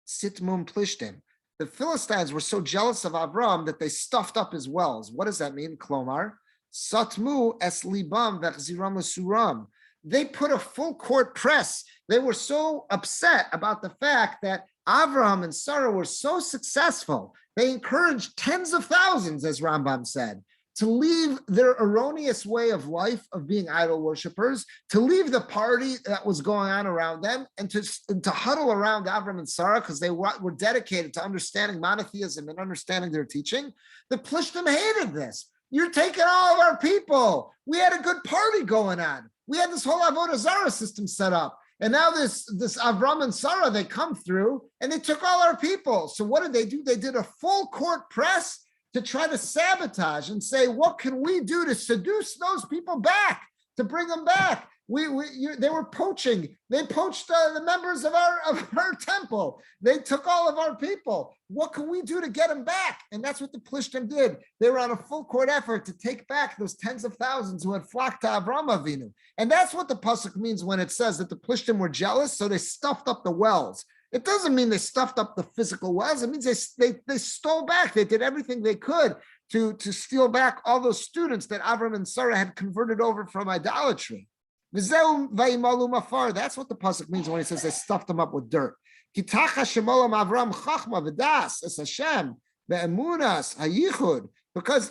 sitmum plishtim. The Philistines were so jealous of Avraham that they stuffed up his wells. What does that mean? Klomar. Satmu es libam v'chziram suram. They put a full court press. They were so upset about the fact that Avraham and Sarah were so successful. They encouraged tens of thousands, as Rambam said, to leave their erroneous way of life of being idol worshipers, to leave the party that was going on around them, and to huddle around Avraham and Sarah because they were dedicated to understanding monotheism and understanding their teaching. The Plishtim hated this. You're taking all of our people. We had a good party going on. We had this whole Avodah Zarah system set up. And now this Avram and Sarah, they come through and they took all our people. So what did they do? They did a full court press to try to sabotage and say, what can we do to seduce those people back, to bring them back? They were poaching. They poached the members of our temple. They took all of our people. What can we do to get them back? And that's what the Plishtim did. They were on a full court effort to take back those tens of thousands who had flocked to Avram Avinu. And that's what the pasuk means when it says that the Plishtim were jealous, so they stuffed up the wells. It doesn't mean they stuffed up the physical wells. It means they stole back. They did everything they could to steal back all those students that Avram and Sarah had converted over from idolatry. That's what the pasuk means when he says they stuffed them up with dirt. Because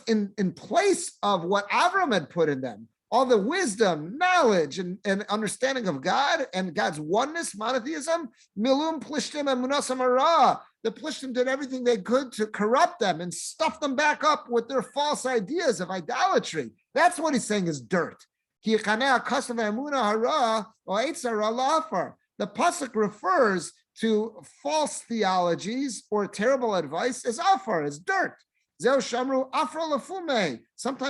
in place of what Avram had put in them, all the wisdom, knowledge, and understanding of God and God's oneness, monotheism, milum plishtim emunasam hara. The Plishtim did everything they could to corrupt them and stuff them back up with their false ideas of idolatry. That's what he's saying is dirt. The pasuk refers to false theologies or terrible advice as afar, as dirt. Sometimes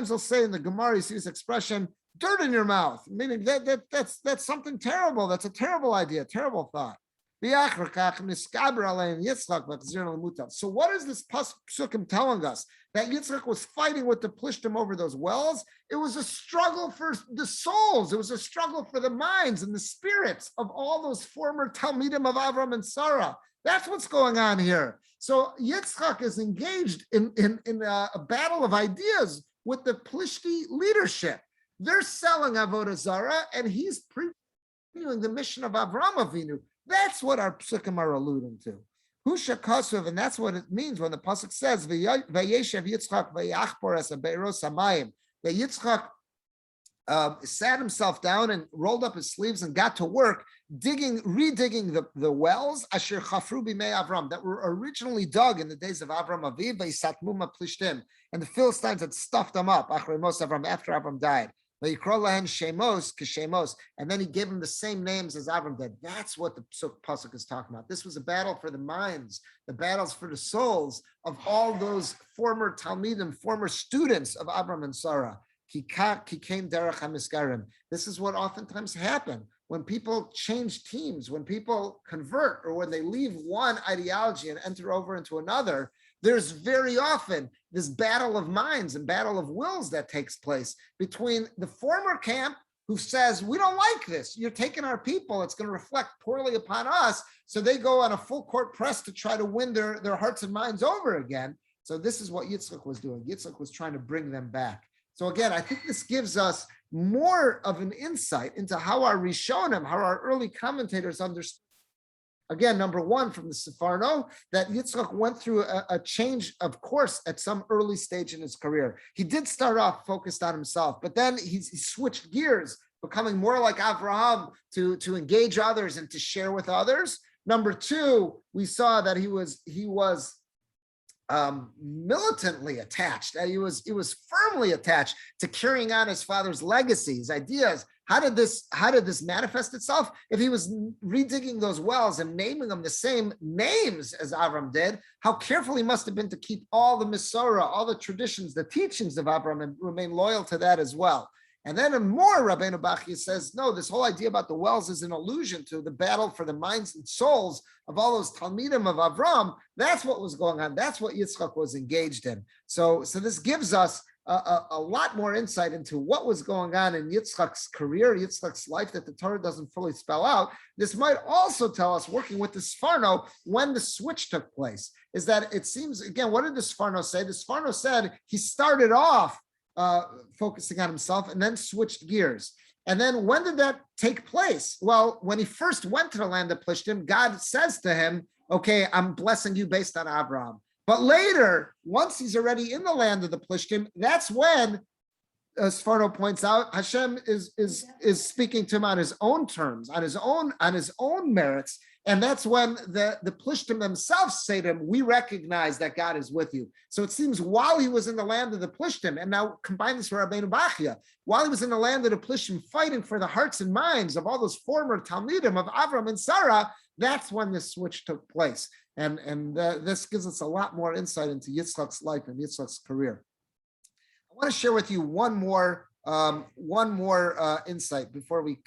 they'll say in the Gemara, you see this expression, dirt in your mouth, meaning that's something terrible. That's a terrible idea, terrible thought. So what is this psukim telling us? That Yitzchak was fighting with the Plishtim over those wells. It was a struggle for the souls. It was a struggle for the minds and the spirits of all those former Talmidim of Avram and Sarah. That's what's going on here. So Yitzchak is engaged in a battle of ideas with the Plishti leadership. They're selling Avodah Zarah, and he's previewing the mission of Avram Avinu. That's what our psukim are alluding to. Husha Kasuv, and that's what it means when the pasuk says, "Vayeshev Yitzchak vayachpor es be'eros hamayim." That Yitzchak sat himself down and rolled up his sleeves and got to work redigging the wells asher chafru b'mei Avram that were originally dug in the days of Avram Aviv v'isatmuma plishtim, and the Philistines had stuffed them up after Avram died. Shemos, and then he gave them the same names as Avram did. That's what the pasuk is talking about. This was a battle for the minds, the battles for the souls of all those former Talmidim, former students of Avram and Sarah. This is what oftentimes happens when people change teams, when people convert, or when they leave one ideology and enter over into another. There's very often this battle of minds and battle of wills that takes place between the former camp who says, we don't like this. You're taking our people. It's going to reflect poorly upon us. So they go on a full court press to try to win their hearts and minds over again. So this is what Yitzchak was doing. Yitzchak was trying to bring them back. So again, I think this gives us more of an insight into how our Rishonim, how our early commentators understood. Again, number one, from the Sefarno, that Yitzchak went through a change of course at some early stage in his career. He did start off focused on himself, but then he switched gears, becoming more like Avraham to engage others and to share with others. Number two, we saw that he was militantly attached. He was firmly attached to carrying on his father's legacy, his ideas. How did this manifest itself? If he was redigging those wells and naming them the same names as Avram did, how careful he must have been to keep all the Masorah, all the traditions, the teachings of Avram, and remain loyal to that as well. And then more, Rabbeinu Bachya says, no, this whole idea about the wells is an allusion to the battle for the minds and souls of all those Talmidim of Avram. That's what was going on. That's what Yitzchak was engaged in. So this gives us a lot more insight into what was going on in Yitzchak's career, Yitzchak's life, that the Torah doesn't fully spell out. This might also tell us, working with the Sfarno, when the switch took place. Is that it seems, again, what did the Sfarno say? The Sfarno said he started off focusing on himself and then switched gears. And then when did that take place? Well, when he first went to the land of Plishtim, God says to him, okay, I'm blessing you based on Abraham. But later, once he's already in the land of the Plishtim, that's when, as Sfarno points out, Hashem is speaking to him on his own terms, on his own merits. And that's when the Plishtim themselves say to him, we recognize that God is with you. So it seems while he was in the land of the Plishtim, and now combine this with Rabbeinu Bachya, while he was in the land of the Plishtim fighting for the hearts and minds of all those former Talmidim of Avram and Sarah, that's when this switch took place. And this gives us a lot more insight into Yitzchak's life and Yitzchak's career. I want to share with you one more One more insight before we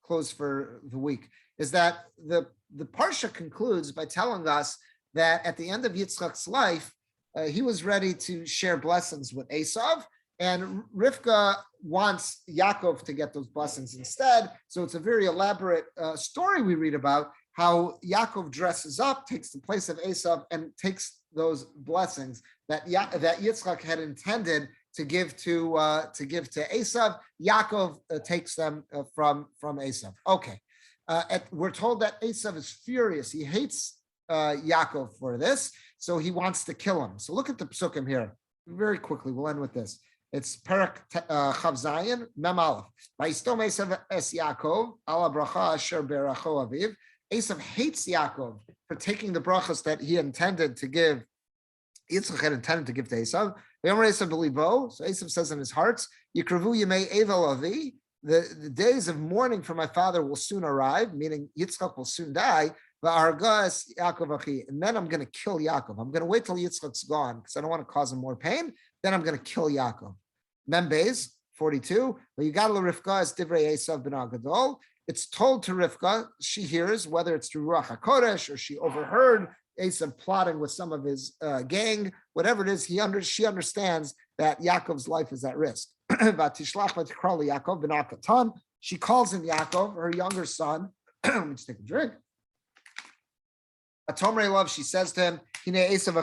close for the week is that the Parsha concludes by telling us that at the end of Yitzchak's life, he was ready to share blessings with Esav, and Rivka wants Yaakov to get those blessings instead. So it's a very elaborate story we read about how Yaakov dresses up, takes the place of Esav, and takes those blessings that Yitzchak had intended to give to Esav. Yaakov takes them from Esav. Okay, we're told that Esav is furious. He hates Yaakov for this, so he wants to kill him. So look at the psukim here very quickly. We'll end with this. It's Perak Chav Zayin Mem Aleph. Vayistom Esav es Yaakov ala bracha asher beracho aviv. Esav hates Yaakov for taking the brachas that he intended to give. Yitzchak had intended to give to Esav. So Esav says in his heart, Yikravu Yemei Evel Avi. The days of mourning for my father will soon arrive, meaning Yitzchak will soon die. Va'argas Yaakov Achi, and then I'm going to kill Yaakov. I'm going to wait till Yitzchak's gone because I don't want to cause him more pain. Then I'm going to kill Yaakov. Memphis 42. But you got to Rivka as Divrei Esav ben Agadol. It's told to Rivka. She hears whether it's through Ruach HaKodesh or she overheard Esav plotting with some of his gang. Whatever it is, she understands that Yaakov's life is at risk. She calls in Yaakov, her younger son. Let me just take a drink. Atomrei love, she says to him, Esav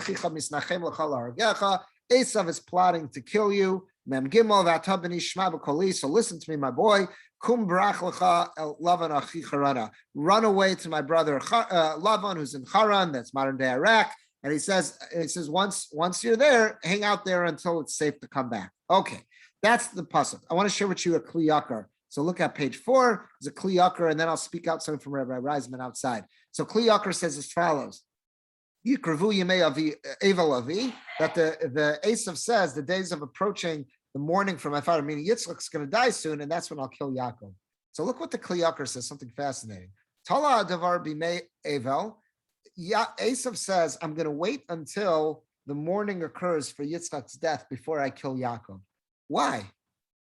is plotting to kill you. Mem Gimel v'atabini shma b'koli. So listen to me, my boy. Kum brach lecha el Lavan achi Harana. Run away to my brother Lavan, who's in Haran. That's modern day Iraq. And he says, once you're there, hang out there until it's safe to come back. Okay, that's the pasuk. I want to share with you a Kli Yakar. So look at page 4. There's a Kli Yakar, and then I'll speak out something from Rabbi Reisman outside. So Kli Yakar says as follows. Yikravu Yemei Avi Evel Avi, that the Esav says the days of approaching the mourning for my father, meaning Yitzchak's going to die soon, and that's when I'll kill Yaakov. So look what the Kli Yakar says, something fascinating. Tala Davar Bimei Evel. Esav says, I'm going to wait until the mourning occurs for Yitzchak's death before I kill Yaakov. Why?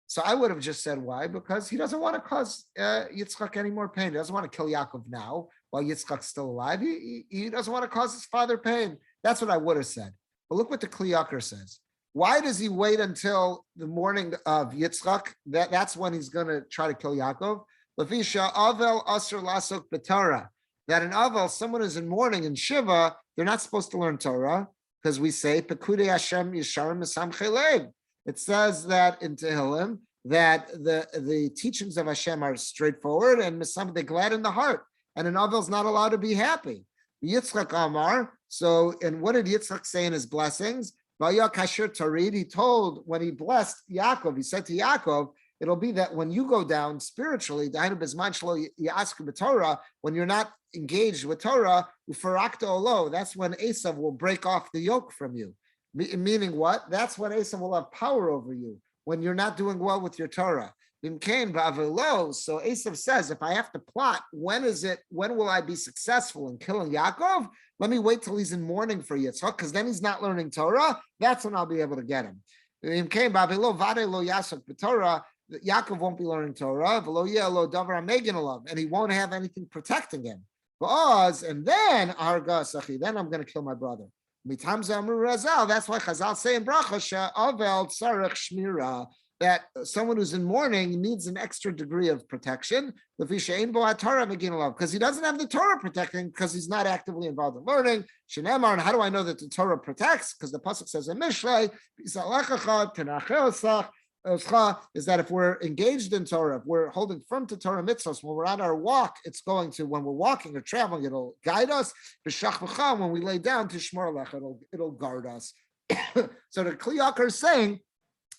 So I would have just said why, because he doesn't want to cause Yitzchak any more pain. He doesn't want to kill Yaakov now while Yitzchak's still alive. He doesn't want to cause his father pain. That's what I would have said. But look what the Kli Yakar says. Why does he wait until the morning of Yitzchak? That's when he's going to try to kill Yaakov. Lefisha Avel Asr Lasok B'Torah. That in Avel, someone who's in mourning in Shiva, they're not supposed to learn Torah because we say Pekudei Hashem Yisharim Mesamchei Lev. It says that in Tehillim that the teachings of Hashem are straightforward and they gladden the heart. And an Avel's not allowed to be happy. Yitzchak Amar. So, and what did Yitzchak say in his blessings? Vaya Kasher Tarid. He told when he blessed Yaakov, he said to Yaakov, it'll be that when you go down spiritually, when you're not engaged with Torah, that's when Esav will break off the yoke from you. Meaning what? That's when Esav will have power over you, when you're not doing well with your Torah. So Esav says, if I have to plot, when will I be successful in killing Yaakov? Let me wait till he's in mourning for Yitzchak, because then he's not learning Torah. That's when I'll be able to get him. Yaakov won't be learning Torah, and he won't have anything protecting him. And then I'm going to kill my brother. That's why Chazal say in Bracha that someone who's in mourning needs an extra degree of protection because he doesn't have the Torah protecting because he's not actively involved in learning. And how do I know that the Torah protects? Because the pasuk says in Mishlei, is that if we're engaged in Torah, if we're holding firm to Torah mitzvahs, when we're on our walk, when we're walking or traveling, it'll guide us. When we lay down, it'll guard us. So the Kli Yakar is saying,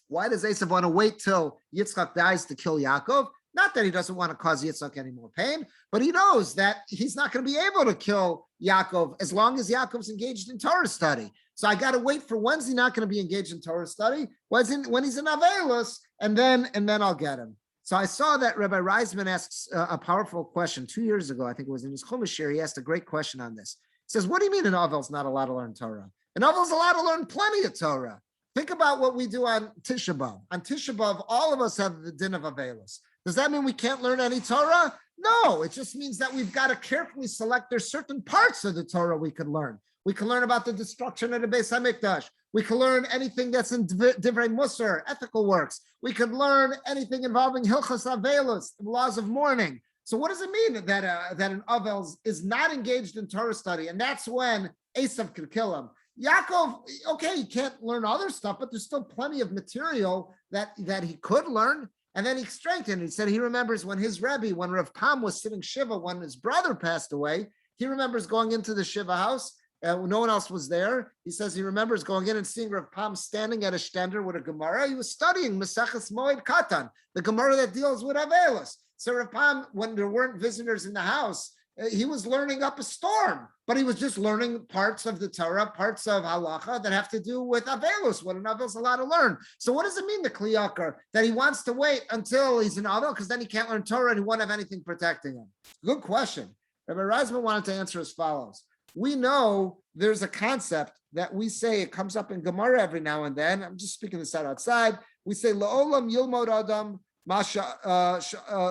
why does Esav want to wait till Yitzchak dies to kill Yaakov? Not that he doesn't want to cause Yitzchak any more pain, but he knows that he's not going to be able to kill Yaakov as long as Yaakov's engaged in Torah study. So I got to wait for when's he not going to be engaged in Torah study? When he's in Avelus, and then I'll get him. So I saw that Rabbi Reisman asks a powerful question 2 years ago. I think it was in his Chumash shir. He asked a great question on this. He says, what do you mean an Avel's not allowed to learn Torah? An Avel's allowed to learn plenty of Torah. Think about what we do on Tisha B'Av. On Tisha B'Av, all of us have the din of Avelos. Does that mean we can't learn any Torah? No, it just means that we've got to carefully select. There's certain parts of the Torah we can learn. We can learn about the destruction of the Beis HaMikdash. We can learn anything that's in Divrei Musar, ethical works. We could learn anything involving Hilchos Avelos, laws of mourning. So what does it mean that an Avel is not engaged in Torah study? And that's when Esav could kill him. Yaakov, okay, he can't learn other stuff, but there's still plenty of material that he could learn. And then he strengthened. He said he remembers when his Rebbe, when Rav Pam was sitting Shiva, when his brother passed away, he remembers going into the Shiva house. No one else was there. He says he remembers going in and seeing Rav Pam standing at a stender with a Gemara. He was studying Maseches Moed Katan, the Gemara that deals with Avelos. So Rav Pam, when there weren't visitors in the house, he was learning up a storm, but he was just learning parts of the Torah, parts of halacha that have to do with Avelos, what an Avel's allowed to learn. So what does it mean, the Kli Yakar, that he wants to wait until he's an Avel, because then he can't learn Torah and he won't have anything protecting him? Good question. Rabbi Reisman wanted to answer as follows. We know there's a concept that we say, it comes up in Gemara every now and then. I'm just speaking this out outside. We say, La'olam yilmod adam masha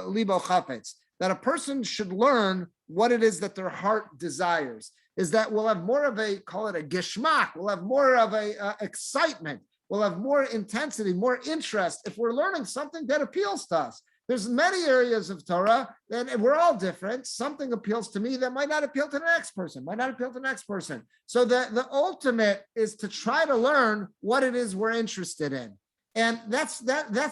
libo chafetz, that a person should learn what it is that their heart desires. Is that we'll have more of a, call it a geshmak, we'll have more of a excitement, we'll have more intensity, more interest if we're learning something that appeals to us. There's many areas of Torah, and we're all different. Something appeals to me that might not appeal to the next person, might not appeal to the next person. So the ultimate is to try to learn what it is we're interested in. And that's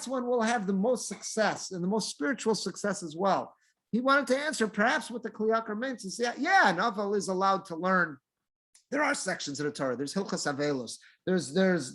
when we'll have the most success and the most spiritual success as well. He wanted to answer perhaps what the Kli Yakar meant to say, yeah, an Avel is allowed to learn. There are sections of the Torah. There's Hilchos Avelos.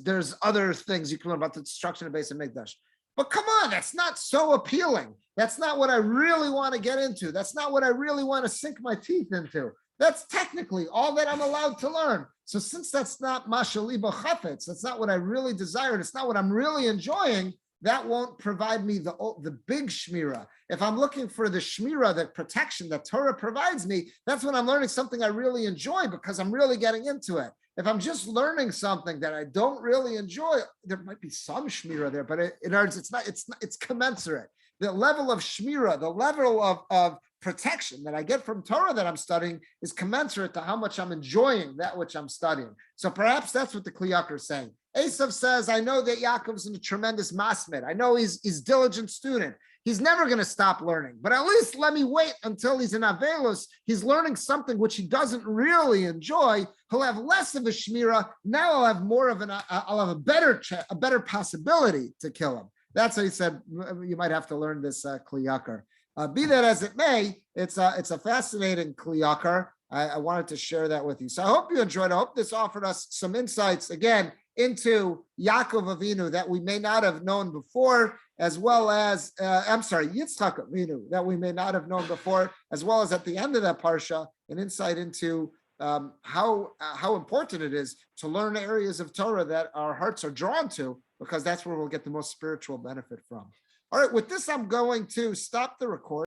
There's other things you can learn about the destruction of Beis HaMikdash. But come on, that's not so appealing. That's not what I really want to get into. That's not what I really want to sink my teeth into. That's technically all that I'm allowed to learn. So since that's not Mashali B'Chafetz, that's not what I really desire, it's not what I'm really enjoying, that won't provide me the big shmira. If I'm looking for the shmira, the protection that Torah provides me, that's when I'm learning something I really enjoy because I'm really getting into it. If I'm just learning something that I don't really enjoy, there might be some shmira there, but it's commensurate. The level of shmira, the level of protection that I get from Torah that I'm studying is commensurate to how much I'm enjoying that which I'm studying. So perhaps that's what the Kli Yakar is saying. Esav says, I know that Yaakov's a tremendous masmid. I know he's a diligent student. He's never going to stop learning, but at least let me wait until he's in Avelos. He's learning something which he doesn't really enjoy. He'll have less of a shmira. Now I'll have more of I'll have a better possibility to kill him. That's how he said, you might have to learn this Kli Yakar. Be that as it may, it's a fascinating Kli Yakar. I wanted to share that with you. So I hope you enjoyed. I hope this offered us some insights, again, into Yaakov Avinu that we may not have known before, as well as, Yitzchak Avinu that we may not have known before, as well as at the end of that parsha, an insight into how important it is to learn areas of Torah that our hearts are drawn to, because that's where we'll get the most spiritual benefit from. All right, with this, I'm going to stop the recording.